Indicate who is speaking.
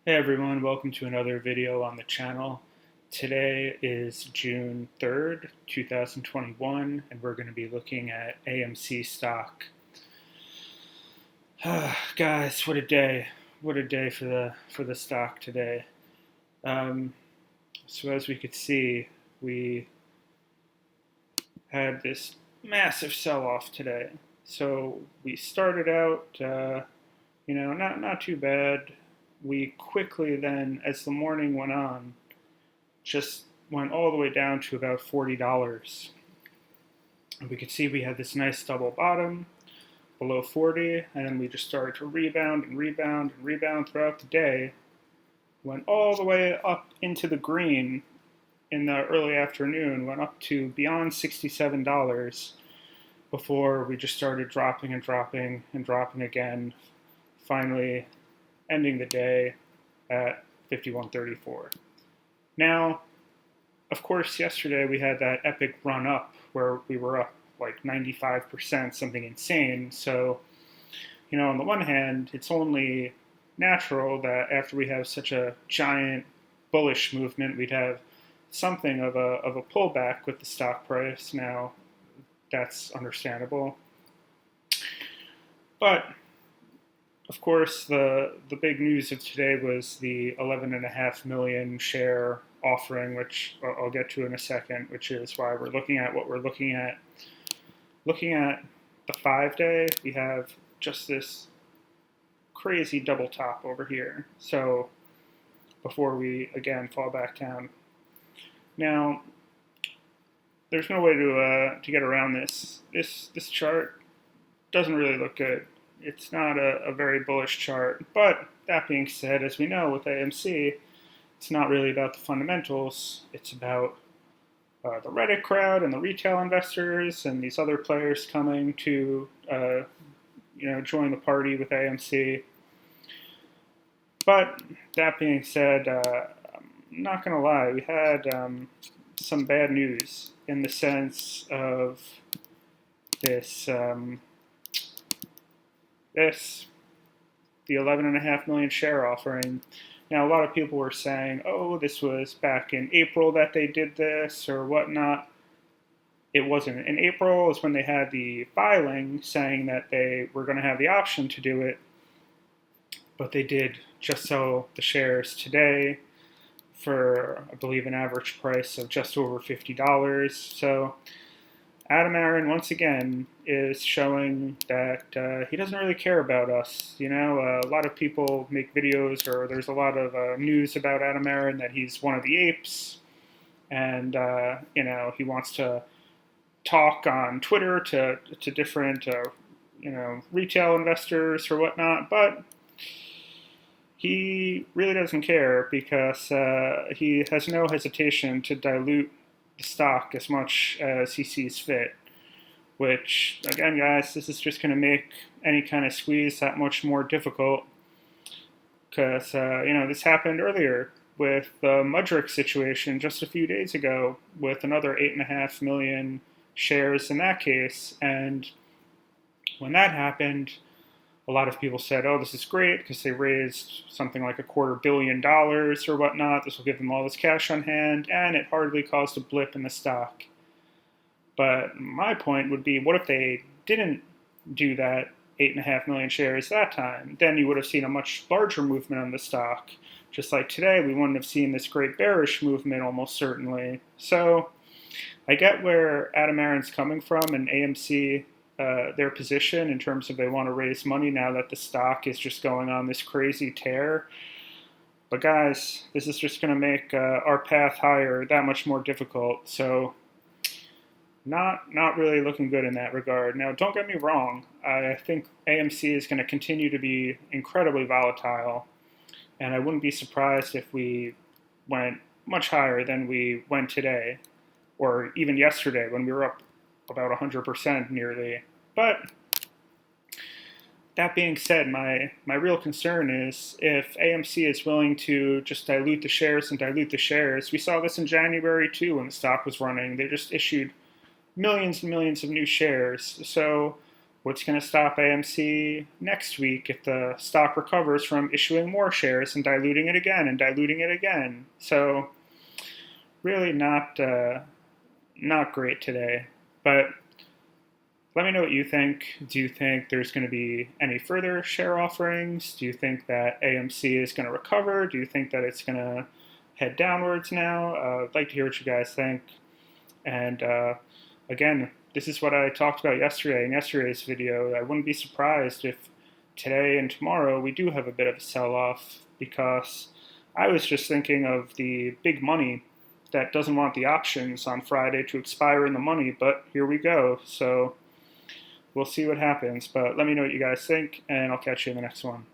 Speaker 1: Hey everyone, welcome to another video on the channel. Today is June 3rd, 2021, and we're going to be looking at AMC stock. Guys, what a day. What a day for the stock today. So as we could see, we had this massive sell-off today. So we started out, not too bad. We quickly then, as the morning went on, just went all the way down to about $40. And we could see we had this nice double bottom below 40, and then we just started to rebound and rebound and rebound throughout the day. Went all the way up into the green in the early afternoon, went up to beyond $67 before we just started dropping and dropping and dropping again, finally ending the day at 51.34. Now, of course, yesterday we had that epic run up where we were up like 95%, something insane. So, on the one hand, it's only natural that after we have such a giant bullish movement, we'd have something of a pullback with the stock price. Now, that's understandable. But of course, the big news of today was the 11.5 million share offering, which I'll get to in a second, which is why we're looking at what we're looking at. Looking at the 5-day, we have just this crazy double top over here. So before we again fall back down. Now, there's no way to get around this. This chart doesn't really look good. It's not a very bullish chart, but that being said, as we know with AMC, it's not really about the fundamentals. It's about the Reddit crowd and the retail investors and these other players coming to join the party with AMC. But that being said, I'm not going to lie, we had some bad news in the sense of this. The 11.5 million share offering. Now, a lot of people were saying, oh, this was back in April that they did this or whatnot. It wasn't. In April is when they had the filing saying that they were going to have the option to do it, but they did just sell the shares today for, I believe, an average price of just over $50. So Adam Aron, once again, is showing that he doesn't really care about us. A lot of people make videos, or there's a lot of news about Adam Aron that he's one of the apes, and he wants to talk on Twitter to different retail investors or whatnot, but he really doesn't care because he has no hesitation to dilute the stock as much as he sees fit, which, again, guys, this is just going to make any kind of squeeze that much more difficult because, this happened earlier with the Mudrick situation just a few days ago with another 8.5 million shares in that case, and when that happened, a lot of people said, oh, this is great because they raised something like $250 million or whatnot. This will give them all this cash on hand, and it hardly caused a blip in the stock. But my point would be, what if they didn't do that 8.5 million shares that time? Then you would have seen a much larger movement on the stock. Just like today, we wouldn't have seen this great bearish movement almost certainly. So I get where Adam Aron's coming from and AMC, their position in terms of they want to raise money now that the stock is just going on this crazy tear. But guys, this is just going to make our path higher that much more difficult. So not really looking good in that regard. Now, don't get me wrong. I think AMC is going to continue to be incredibly volatile. And I wouldn't be surprised if we went much higher than we went today. Or even yesterday when we were up about 100% nearly. But that being said, my real concern is if AMC is willing to just dilute the shares and dilute the shares. We saw this in January too when the stock was running. They just issued millions and millions of new shares. So what's going to stop AMC next week if the stock recovers from issuing more shares and diluting it again and diluting it again? So really not great today. But let me know what you think. Do you think there's going to be any further share offerings? Do you think that AMC is going to recover? Do you think that it's going to head downwards now? I'd like to hear what you guys think. And again, this is what I talked about yesterday in yesterday's video. I wouldn't be surprised if today and tomorrow we do have a bit of a sell-off, because I was just thinking of the big money that doesn't want the options on Friday to expire in the money, but here we go. So we'll see what happens. But let me know what you guys think, and I'll catch you in the next one.